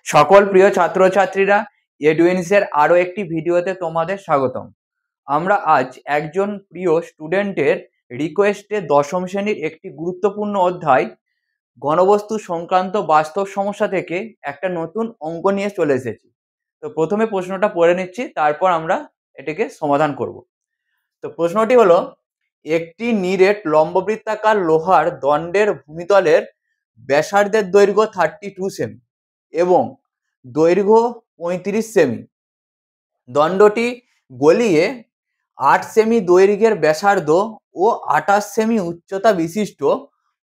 সকল প্রিয় ছাত্রছাত্রীরা, এডুইন্সের আরো একটি ভিডিওতে তোমাদের স্বাগতম। আমরা আজ একজন প্রিয় স্টুডেন্টের রিকোয়েস্টে দশম শ্রেণীর একটি গুরুত্বপূর্ণ অধ্যায় ঘনবস্তু সংক্রান্ত বাস্তব সমস্যা থেকে একটা নতুন অঙ্ক নিয়ে চলে এসেছি। তো প্রথমে প্রশ্নটা পড়ে নিচ্ছি, তারপর আমরা এটাকে সমাধান করব। তো প্রশ্নটি হলো, একটি নিরেট লম্ববৃত্তাকার লোহার দণ্ডের ভূমিতলের ব্যাসার্ধের দৈর্ঘ্য 32 সেমি এবং দৈর্ঘ্য 35 সেমি। দণ্ডটি গলিয়ে 8 সেমি দৈর্ঘ্যের ব্যাসার্ধ ও 28 সেমি উচ্চতা বিশিষ্ট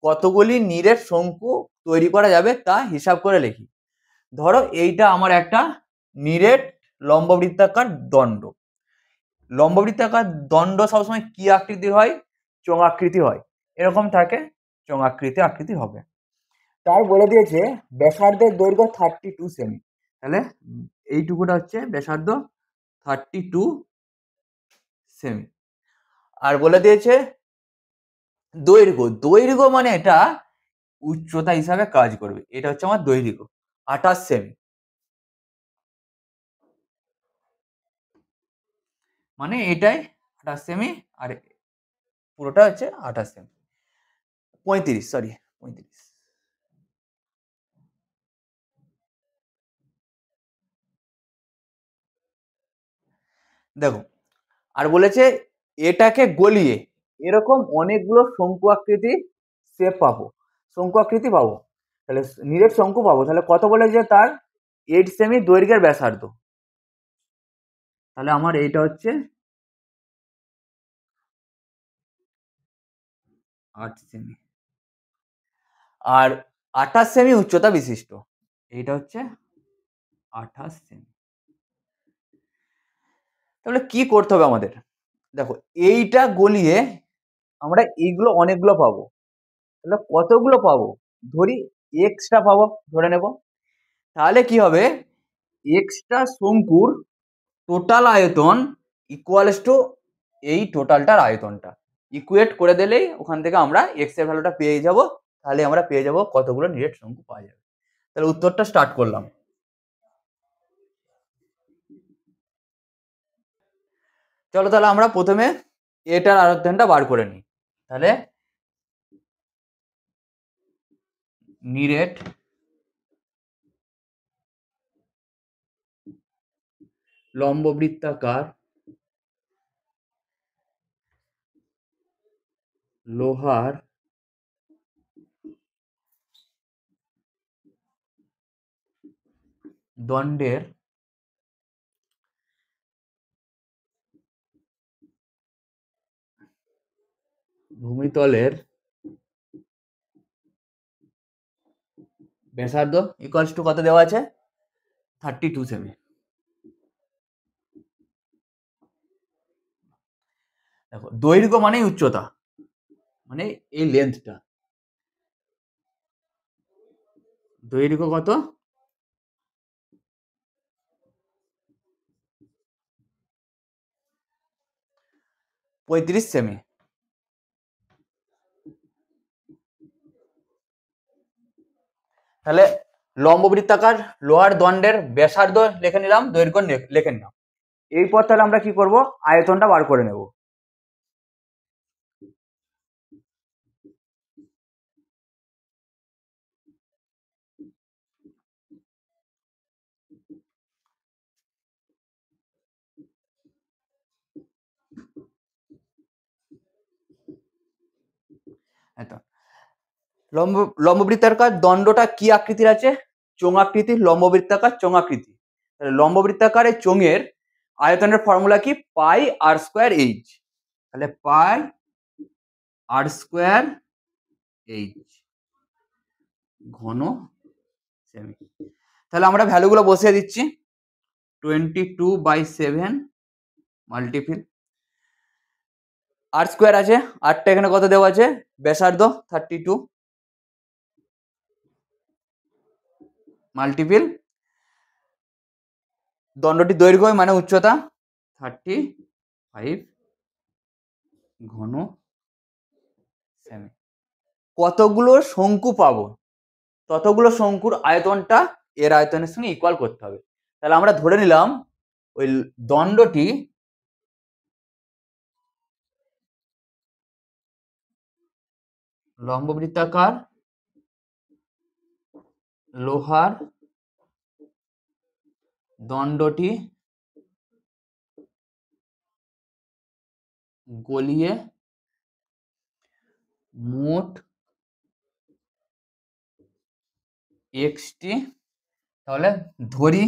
কতগুলি নিরেট শঙ্কু তৈরি করা যাবে তা হিসাব করে লিখি। ধরো এইটা আমার একটা নিরেট লম্ববৃত্তাকার দণ্ড। লম্ববৃত্তাকার দণ্ড সবসময় কি আকৃতির হয়? চোঙাকৃতি হয়। এরকম থাকে, চোঙাকৃতি হবে। তাই বলে দিয়েছে ব্যাসার্ধের দৈর্ঘ্য 32 সেমি। তাহলে এইটুকুটা হচ্ছে ব্যাসার্ধ 32 সেমি। আর বলে দিয়েছে দৈর্ঘ্য মানে এটা উচ্চতা হিসাবে কাজ করবে। এটা হচ্ছে আমার দৈর্ঘ্য 28 সেমি, মানে এটাই 28 সেমি আর পুরোটা হচ্ছে 28 সেমি। 35। দেখো, আর বলেছে এটাকে গলিয়ে এরকম অনেকগুলো শঙ্কু আকৃতি শেপ পাবো, শঙ্কু আকৃতি পাবো। তাহলে নিরেট শঙ্কু পাবো। তাহলে কত বলেছে? তার 8 সেমি দৈর্ঘ্যের ব্যাসার্ধ। তাহলে আমার এইটা হচ্ছে 8 সেমি আর 28 সেমি উচ্চতা বিশিষ্ট। এইটা হচ্ছে 28 সেমি। তাহলে কি করতে হবে আমাদের? দেখো, এইটা গলিয়ে আমরা এইগুলো অনেকগুলো পাবো। তাহলে কতগুলো পাবো? ধরি এক্সট্রা পাবো, ধরে নেব। তাহলে কি হবে? এক্সট্রা শঙ্কুর টোটাল আয়তন ইকুয়ালস টু এই টোটালটার আয়তনটা ইকুয়েট করে দিলেই ওখান থেকে আমরা এক্স এর ভ্যালুটা পেয়ে যাব। তাহলে আমরা পেয়ে যাব কতগুলো নিরেট শঙ্কু পাওয়া যাবে। তাহলে উত্তরটা স্টার্ট করলাম। চলো তাহলে আমরা প্রথমে এটার আয়তনটা বার করে নিই। তাহলে নিরেট লম্ববৃত্তাকার লোহার দণ্ডের ভূমিতলের ব্যাসার্ধ ইকুয়ালস টু কত দেওয়া আছে? 32 সেমি। দেখো, দৈর্ঘ্য মানেই উচ্চতা, মানে এই লেন্থটা। দৈর্ঘ্য কত? 35 সেমি। তাহলে লম্ববৃত্তাকার লোহার দণ্ডের ব্যাসার্ধ লিখে নিলাম, দৈর্ঘ্য লিখে নিলাম। এরপর তাহলে আমরা কি করব? আয়তনটা বার করে নেব। লম্ববৃত্তাকার দণ্ডটা কি আকৃতির আছে? চোঙাকৃতির। লম্ববৃত্তাকার চোঙাকৃতি। লম্ববৃত্তাকার এই চোঙের আয়তনের ফর্মুলা কি? পাই আর স্কোয়ার এইচ। তাহলে পাই আর স্কোয়ার এইচ ঘন সেমি। তাহলে আমরা ভ্যালুগুলো বসিয়ে দিচ্ছি। 22/7 মাল্টিপিল আর স্কোয়ার আছে, আরটা এখানে কত দেওয়া আছে? ব্যাসার্ধ 32 মাল্টিপিল দণ্ডটি দৈর্ঘ্য মানে উচ্চতা 35 ঘন সেমি। কতগুলো শঙ্কু পাবো ততগুলো শঙ্কুর আয়তনটা এর আয়তনের সঙ্গে ইকুয়াল করতে হবে। তাহলে আমরা ধরে নিলাম ওই দণ্ডটি লম্ববৃত্তাকার লোহার দণ্ডটি গলিয়ে মোট এক্সটি, তাহলে ধরি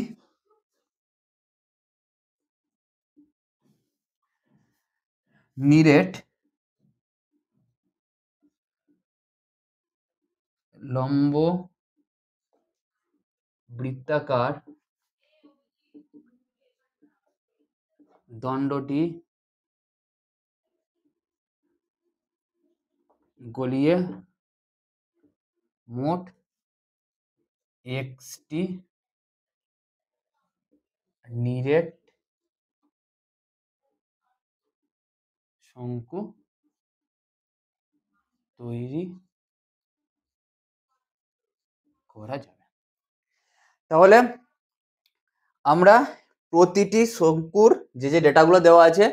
নিরেট লম্ব বৃত্তাকার দণ্ডটি গলিয়ে মোট এক্সটি নিরেট শঙ্কু তৈরি করা যাবে। তাহলে আমরা প্রতিটি শঙ্কুর যে ডেটাগুলো দেওয়া আছে,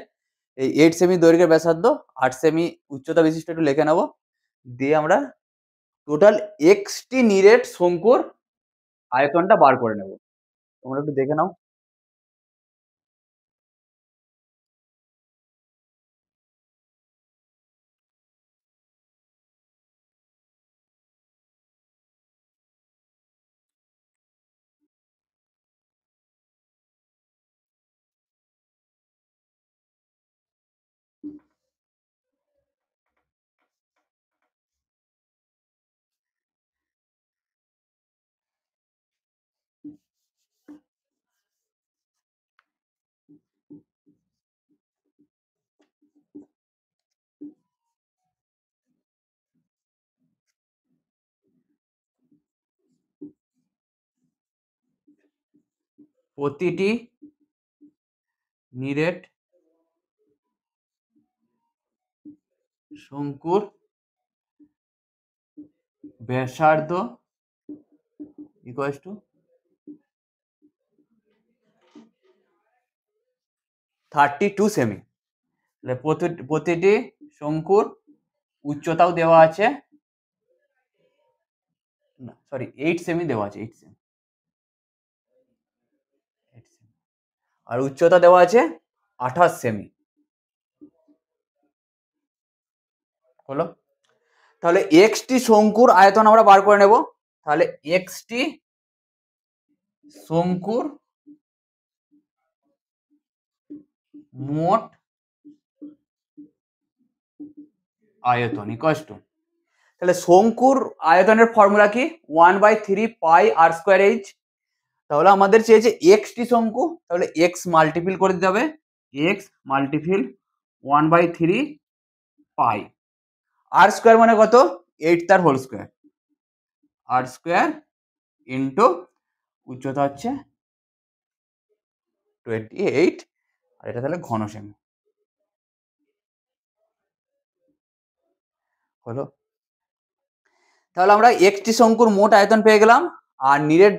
এই 8 সেমি দৈর্ঘ্যের ব্যাসার্ধ, 8 সেমি উচ্চতা বিশিষ্ট একটু লিখে নেব, দিয়ে আমরা টোটাল এক্সটি নিরেট শঙ্কুর আয়তনটা বার করে নেব। তোমরা একটু দেখে নাও। প্রতিটি নিরেট শঙ্কুর ব্যাসার্ধ ইকুয়াল টু 32 সেমি। প্রতিটি শঙ্কুর উচ্চতাও দেওয়া আছে, না সরি 8 সেমি দেওয়া আছে, 8 সেমি, আর উচ্চতা দেওয়া আছে 28 সেমি। হলো, তাহলে এক্সটি শঙ্কুর আয়তন আমরা বার করে নেব। তাহলে এক্সটি শঙ্কুর মোট আয়তন ইকুয়াল টু, তাহলে শঙ্কুর আয়তনের ফর্মুলা কি, 1/3 পাই আর স্কোয়ার এইচ। তাহলে আমাদের চেয়েছে এক্সটি শঙ্কু, তাহলে এক্স মাল্টিপিল করে দিতে হবে, এক্স মাল্টিপিল 1/3 পাই, আর স্কোয়ার মানে কত, 8 তার হোল স্কোয়ার, আর স্কোয়ার ইন্টু উচ্চতা হচ্ছে 28, আর এটা তাহলে ঘন সেমি। হলো, তাহলে আমরা একটি শঙ্কুর মোট আয়তন পেয়ে গেলাম, আর নিরেট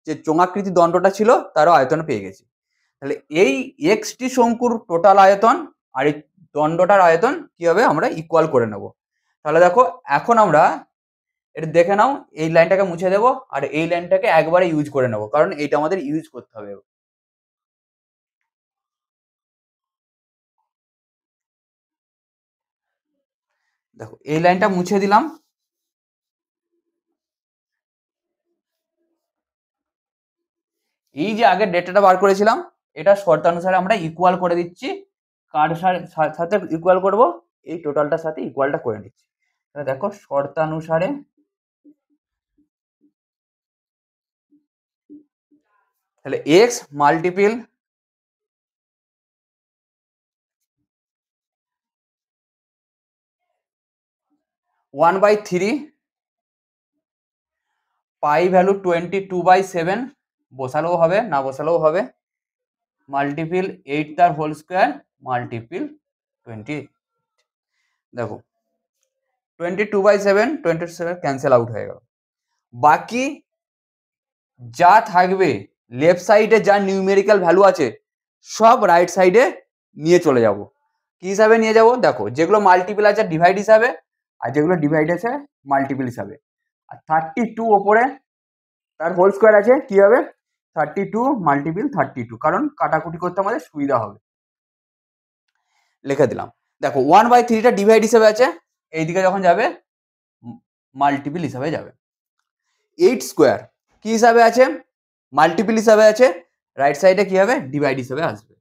যে চোঙাকৃতি দণ্ডটা ছিল তারও আয়তন পেয়ে গেছি। তাহলে এই এক্সটি শঙ্কুর টোটাল আয়তন আর এই দণ্ডটার আয়তন কি হবে আমরা ইকুয়াল করে নেব। তাহলে দেখো এখন আমরা এটা দেখে নাও, এই লাইনটাকে মুছে দেবো আর এই লাইনটাকে একবারে ইউজ করে নেব, কারণ এইটা আমাদের ইউজ করতে হবে। দেখো এই লাইনটা মুছে দিলাম, এই যে আগের ডেটাটা বার করেছিলাম এটা শর্তানুসারে আমরা ইকুয়াল করে দিচ্ছি, কার সাথে ইকুয়াল করব, এই টোটালটার সাথে ইকুয়ালটা করে নিচ্ছি। তাহলে দেখো শর্তানুসারে তাহলে এক্স মাল্টিপিল 1/3 পাই ভ্যালু 22/7 বসালেও হবে না বসালেও হবে, মাল্টিপিল 8 তার হোল স্কোয়ার মাল্টিপিল 20। দেখো 22/7 27 ক্যান্সেল আউট হয়ে গেল, বাকি যা থাকবে লেফট সাইডে যা নিউমেরিক্যাল ভ্যালু আছে সব রাইট সাইডে নিয়ে চলে যাব। কি হিসাবে নিয়ে যাব? দেখো, যেগুলো মাল্টিপল আছে ডিভাইড হিসাবে, আর যেগুলো ডিভাইড আছে মাল্টিপল হিসাবে। আর 32 ওপরে তার হোল স্কোয়ার আছে, কি হবে? 32 মাল্টিপল 32, কারণ কাটাকুটি করতে আমাদের সুবিধা হবে। লিখে দিলাম। দেখো 1/3টা ডিভাইড হিসাবে আছে, এইদিকে যখন যাবে মাল্টিপল হিসাবে যাবে। 8 স্কোয়ার কি হিসাবে আছে? মাল্টিপল হিসাবে আছে, রাইট সাইডে কি হবে? ডিভাইড হিসাবে আসবে।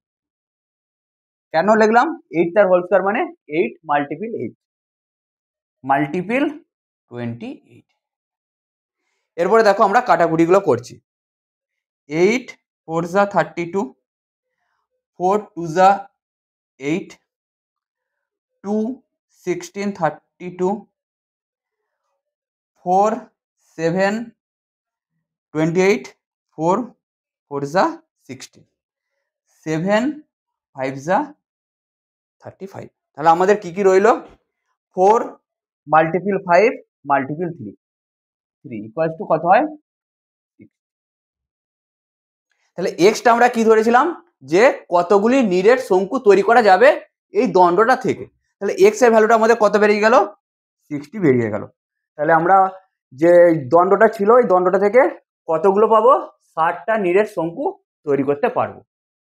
কেন লিখলাম 8 তার হোল স্কোয়ার মানে 8 মাল্টিপল 8 মাল্টিপল 28। এরপরে দেখো আমরা কাটাকুটিগুলো করছি। 8 4 যা 32, 4 2 যা 8, 2 16 32, 4 7 28, 4 4 যা 16, 7 5 যা 35। তাহলে আমাদের কি কি রইল? 4 মাল্টিপল 5 মাল্টিপল 3, 3 ইকুয়াল টু কত হয়? 6। তাহলে এক্সটা আমরা কি ধরেছিলাম? যে কতগুলি নিরেট শঙ্কু তৈরি করা যাবে এই দণ্ডটা থেকে। তাহলে এক্স এর ভ্যালুটা আমাদের কত বেরিয়ে গেল? 60 বেরিয়ে গেল। তাহলে আমরা যে দণ্ডটা ছিল এই দণ্ডটা থেকে কতগুলো পাবো? 60টা নিরেট শঙ্কু তৈরি করতে পারবো।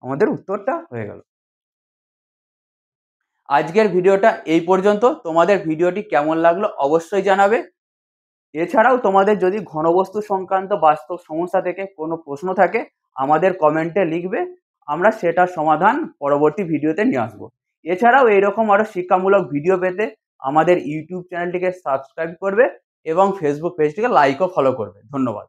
আমাদের উত্তরটা হয়ে গেল। আজকের ভিডিওটা এই পর্যন্ত। তোমাদের ভিডিওটি কেমন লাগলো অবশ্যই জানাবে। এছাড়াও তোমাদের যদি ঘনবস্তু সংক্রান্ত বাস্তব সমস্যা থেকে কোনো প্রশ্ন থাকে আমাদের কমেন্টে লিখবে, আমরা সেটার সমাধান পরবর্তী ভিডিওতে নিয়ে আসবো। এছাড়াও এইরকম আরও শিক্ষামূলক ভিডিও পেতে আমাদের ইউটিউব চ্যানেলটিকে সাবস্ক্রাইব করবে এবং ফেসবুক পেজটিকে লাইক ও ফলো করবে। ধন্যবাদ।